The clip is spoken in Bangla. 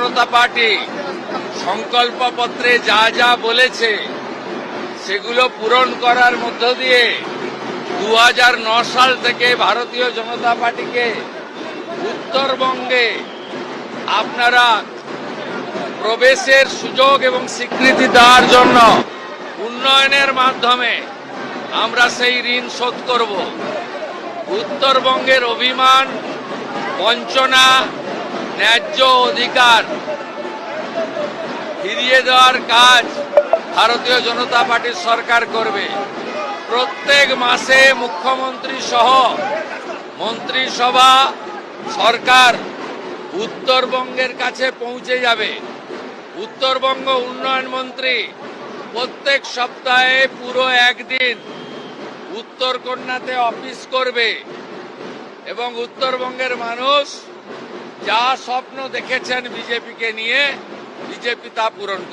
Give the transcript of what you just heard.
জনতা পার্টি সংকল্পপত্রে যা যা বলেছে সেগুলো পূরণ করার মধ্য দিয়ে 2009 সাল থেকে ভারতীয় জনতা পার্টিকে উত্তরবঙ্গে আপনারা প্রবেশের সুযোগ এবং স্বীকৃতি দেওয়ার জন্য উন্নয়নের মাধ্যমে আমরা সেই ঋণ শোধ করব। উত্তরবঙ্গের অভিমান, বঞ্চনা, ন্যায্য অধিকার ফিরিয়ে দেওয়ার কাজ ভারতীয় জনতা পার্টির সরকার করবে। প্রত্যেক মাসে মুখ্যমন্ত্রী সহ মন্ত্রিসভা সরকার উত্তরবঙ্গের কাছে পৌঁছে যাবে। উত্তরবঙ্গ উন্নয়ন মন্ত্রী প্রত্যেক সপ্তাহে পুরো একদিন উত্তরকন্যাতে অফিস করবে এবং উত্তরবঙ্গের মানুষ যা স্বপ্ন দেখেছেন বিজেপিকে নিয়ে, বিজেপি তা পূরণ করবে।